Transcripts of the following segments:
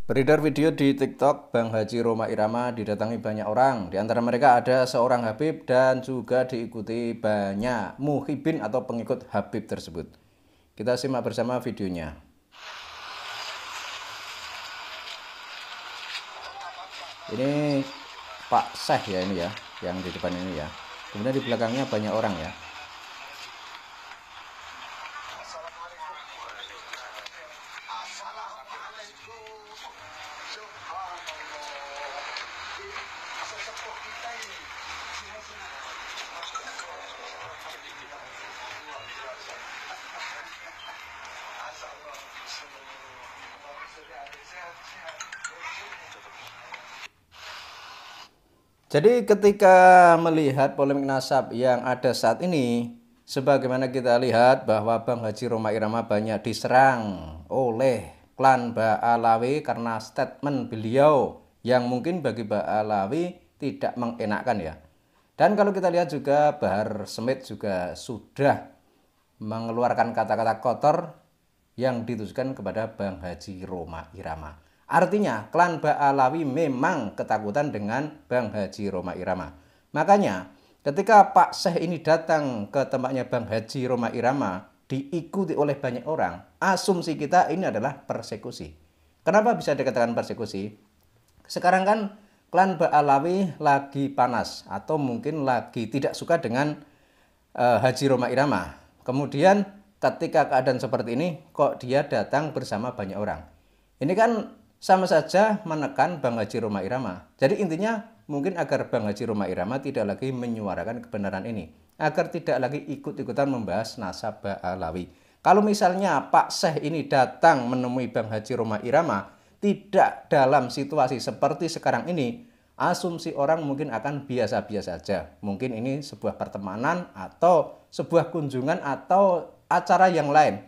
Beredar video di TikTok, Bang Haji Rhoma Irama didatangi banyak orang. Di antara mereka ada seorang Habib dan juga diikuti banyak muhibin atau pengikut Habib tersebut. Kita simak bersama videonya. Ini Pak Syekh ya ini ya, yang di depan ini ya. Kemudian di belakangnya banyak orang ya. Jadi ketika melihat polemik nasab yang ada saat ini, sebagaimana kita lihat bahwa Bang Haji Rhoma Irama banyak diserang oleh klan Ba'alawi karena statement beliau yang mungkin bagi Ba'alawi tidak mengenakkan ya. Dan kalau kita lihat juga Bahar Smith juga sudah mengeluarkan kata-kata kotor yang ditujukan kepada Bang Haji Rhoma Irama. Artinya klan Ba'alawi memang ketakutan dengan Bang Haji Rhoma Irama. Makanya ketika Pak Syekh ini datang ke tempatnya Bang Haji Rhoma Irama diikuti oleh banyak orang, asumsi kita ini adalah persekusi. Kenapa bisa dikatakan persekusi? Sekarang kan klan Ba'alawi lagi panas atau mungkin lagi tidak suka dengan Haji Rhoma Irama. Kemudian ketika keadaan seperti ini kok dia datang bersama banyak orang. Ini kan sama saja menekan Bang Haji Rhoma Irama. Jadi intinya mungkin agar Bang Haji Rhoma Irama tidak lagi menyuarakan kebenaran ini, agar tidak lagi ikut-ikutan membahas nasab Ba'alawi. Kalau misalnya Pak Syekh ini datang menemui Bang Haji Rhoma Irama tidak dalam situasi seperti sekarang ini, asumsi orang mungkin akan biasa-biasa saja. Mungkin ini sebuah pertemanan atau sebuah kunjungan atau acara yang lain.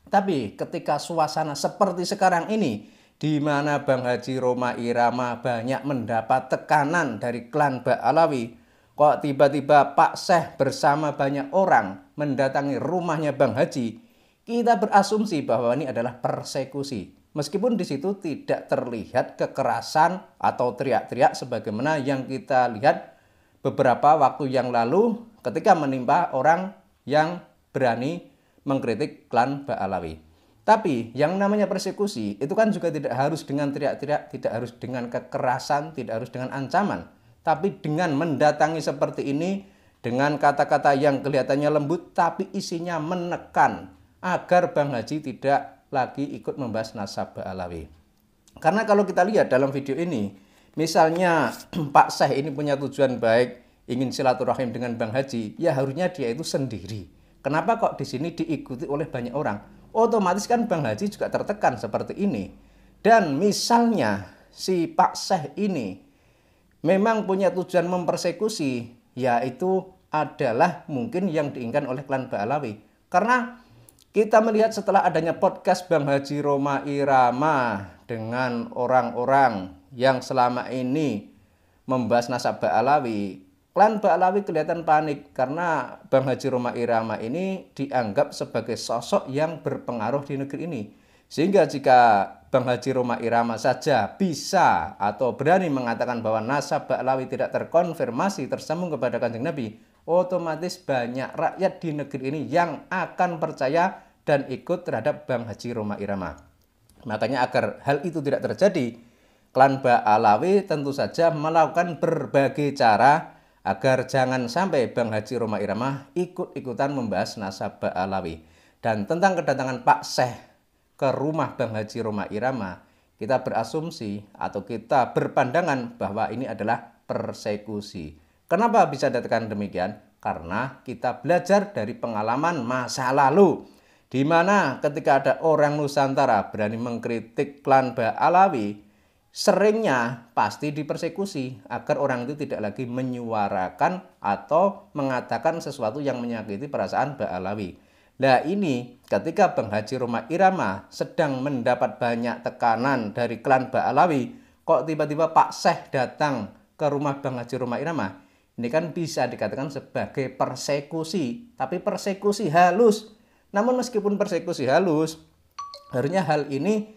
Tapi ketika suasana seperti sekarang ini, di mana Bang Haji Rhoma Irama banyak mendapat tekanan dari klan Ba'alawi, kok tiba-tiba Pak Syekh bersama banyak orang mendatangi rumahnya Bang Haji, kita berasumsi bahwa ini adalah persekusi. Meskipun di situ tidak terlihat kekerasan atau teriak-teriak sebagaimana yang kita lihat beberapa waktu yang lalu ketika menimpa orang yang berani mengkritik klan Ba'alawi. Tapi yang namanya persekusi itu kan juga tidak harus dengan teriak-teriak, tidak harus dengan kekerasan, tidak harus dengan ancaman. Tapi dengan mendatangi seperti ini, dengan kata-kata yang kelihatannya lembut tapi isinya menekan agar Bang Haji tidak lagi ikut membahas nasab Ba'alawi. Karena kalau kita lihat dalam video ini, misalnya Pak Syekh ini punya tujuan baik, ingin silaturahim dengan Bang Haji, ya harusnya dia itu sendiri. Kenapa kok di sini diikuti oleh banyak orang? Otomatis kan Bang Haji juga tertekan seperti ini. Dan misalnya si Pak Syekh ini memang punya tujuan mempersekusi, yaitu adalah mungkin yang diinginkan oleh klan Ba'alawi. Karena kita melihat setelah adanya podcast Bang Haji Rhoma Irama dengan orang-orang yang selama ini membahas nasab Ba'alawi, klan Ba'alawi kelihatan panik karena Bang Haji Rhoma Irama ini dianggap sebagai sosok yang berpengaruh di negeri ini. Sehingga jika Bang Haji Rhoma Irama saja bisa atau berani mengatakan bahwa nasab Ba'alawi tidak terkonfirmasi tersambung kepada Kanjeng Nabi, otomatis banyak rakyat di negeri ini yang akan percaya dan ikut terhadap Bang Haji Rhoma Irama. Makanya agar hal itu tidak terjadi, klan Ba'alawi tentu saja melakukan berbagai cara agar jangan sampai Bang Haji Rhoma Irama ikut-ikutan membahas nasab Ba'alawi. Dan tentang kedatangan Pak Syekh ke rumah Bang Haji Rhoma Irama, kita berasumsi atau kita berpandangan bahwa ini adalah persekusi. Kenapa bisa dikatakan demikian? Karena kita belajar dari pengalaman masa lalu, di mana ketika ada orang Nusantara berani mengkritik klan Ba'alawi, seringnya pasti dipersekusi agar orang itu tidak lagi menyuarakan atau mengatakan sesuatu yang menyakiti perasaan Ba'alawi. Nah ini ketika Bang Haji Rhoma Irama sedang mendapat banyak tekanan dari klan Ba'alawi, kok tiba-tiba Pak Syekh datang ke rumah Bang Haji Rhoma Irama, ini kan bisa dikatakan sebagai persekusi, tapi persekusi halus. Namun meskipun persekusi halus, harusnya hal ini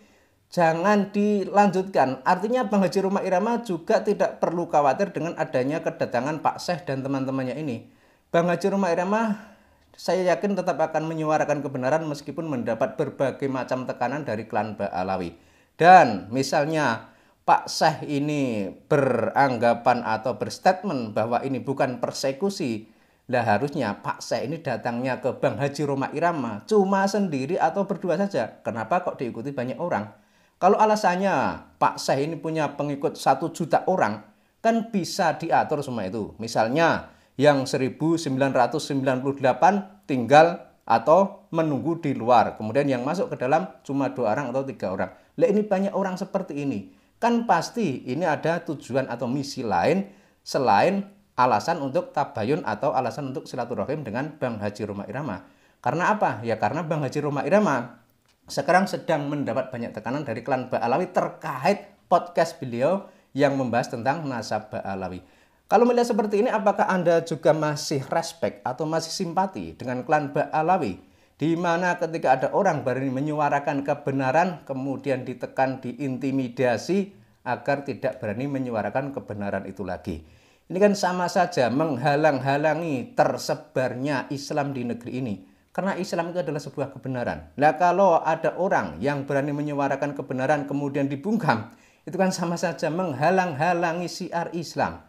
jangan dilanjutkan. Artinya Bang Haji Roma Irama juga tidak perlu khawatir dengan adanya kedatangan Pak Syekh dan teman-temannya ini. Bang Haji Roma Irama, saya yakin tetap akan menyuarakan kebenaran meskipun mendapat berbagai macam tekanan dari klan Ba'alawi. Dan misalnya Pak Syekh ini beranggapan atau berstatement bahwa ini bukan persekusi, lah harusnya Pak Syekh ini datangnya ke Bang Haji Roma Irama cuma sendiri atau berdua saja. Kenapa kok diikuti banyak orang? Kalau alasannya Pak Syekh ini punya pengikut 1 juta orang, kan bisa diatur semua itu. Misalnya yang 1998 tinggal atau menunggu di luar. Kemudian yang masuk ke dalam cuma 2 orang atau 3 orang. Lah ini banyak orang seperti ini. Kan pasti ini ada tujuan atau misi lain selain alasan untuk tabayun atau alasan untuk silaturahim dengan Bang Haji Roma Irama. Karena apa? Ya karena Bang Haji Roma Irama sekarang sedang mendapat banyak tekanan dari klan Ba'alawi terkait podcast beliau yang membahas tentang nasab Ba'alawi. Kalau melihat seperti ini, apakah Anda juga masih respect atau masih simpati dengan klan Ba'alawi? Di mana ketika ada orang berani menyuarakan kebenaran, kemudian ditekan, diintimidasi agar tidak berani menyuarakan kebenaran itu lagi. Ini kan sama saja menghalang-halangi tersebarnya Islam di negeri ini. Karena Islam itu adalah sebuah kebenaran. Nah kalau ada orang yang berani menyuarakan kebenaran kemudian dibungkam, itu kan sama saja menghalang-halangi syiar Islam.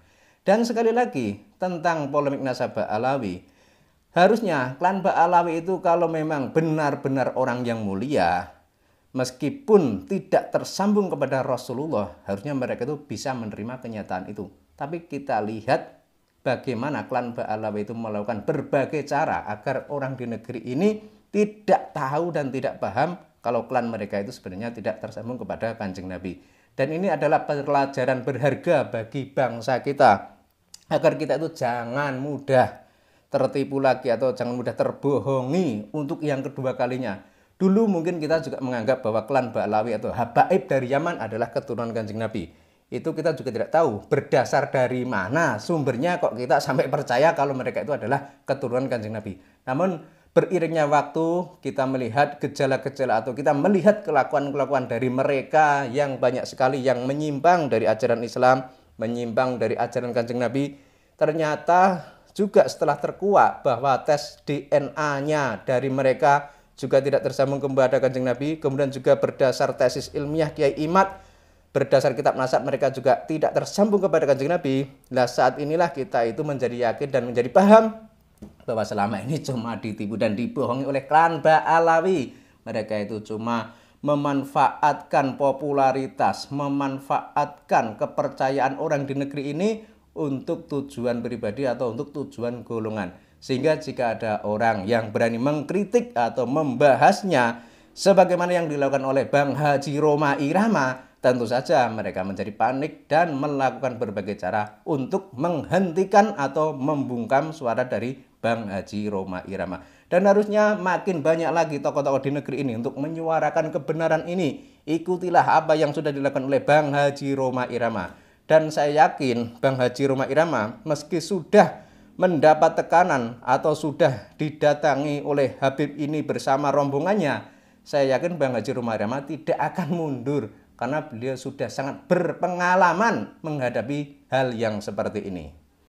Dan sekali lagi tentang polemik nasab Ba'alawi, harusnya klan Ba'alawi itu kalau memang benar-benar orang yang mulia, meskipun tidak tersambung kepada Rasulullah, harusnya mereka itu bisa menerima kenyataan itu. Tapi kita lihat bagaimana klan Ba'alawi itu melakukan berbagai cara agar orang di negeri ini tidak tahu dan tidak paham kalau klan mereka itu sebenarnya tidak tersambung kepada Kanjeng Nabi. Dan ini adalah pelajaran berharga bagi bangsa kita, agar kita itu jangan mudah tertipu lagi atau jangan mudah terbohongi untuk yang kedua kalinya. Dulu mungkin kita juga menganggap bahwa klan Ba'alawi atau Habaib dari Yaman adalah keturunan Kanjeng Nabi. Itu kita juga tidak tahu berdasar dari mana sumbernya kok kita sampai percaya kalau mereka itu adalah keturunan Kanjeng Nabi. Namun beriringnya waktu kita melihat gejala-gejala atau kita melihat kelakuan-kelakuan dari mereka yang banyak sekali yang menyimpang dari ajaran Islam, menyimpang dari ajaran Kanjeng Nabi. Ternyata juga setelah terkuak bahwa tes DNA-nya dari mereka juga tidak tersambung kepada Kanjeng Nabi, kemudian juga berdasar tesis ilmiah Kiai Imad, berdasar kitab nasab mereka juga tidak tersambung kepada Kanjeng Nabi. Nah saat inilah kita itu menjadi yakin dan menjadi paham bahwa selama ini cuma ditipu dan dibohongi oleh klan Ba'alawi. Mereka itu cuma memanfaatkan popularitas, memanfaatkan kepercayaan orang di negeri ini untuk tujuan pribadi atau untuk tujuan golongan. Sehingga jika ada orang yang berani mengkritik atau membahasnya sebagaimana yang dilakukan oleh Bang Haji Roma Irama, tentu saja mereka menjadi panik dan melakukan berbagai cara untuk menghentikan atau membungkam suara dari Bang Haji Roma Irama. Dan harusnya makin banyak lagi tokoh-tokoh di negeri ini untuk menyuarakan kebenaran ini. Ikutilah apa yang sudah dilakukan oleh Bang Haji Roma Irama. Dan saya yakin Bang Haji Roma Irama meski sudah mendapat tekanan atau sudah didatangi oleh Habib ini bersama rombongannya, saya yakin Bang Haji Roma Irama tidak akan mundur karena beliau sudah sangat berpengalaman menghadapi hal yang seperti ini.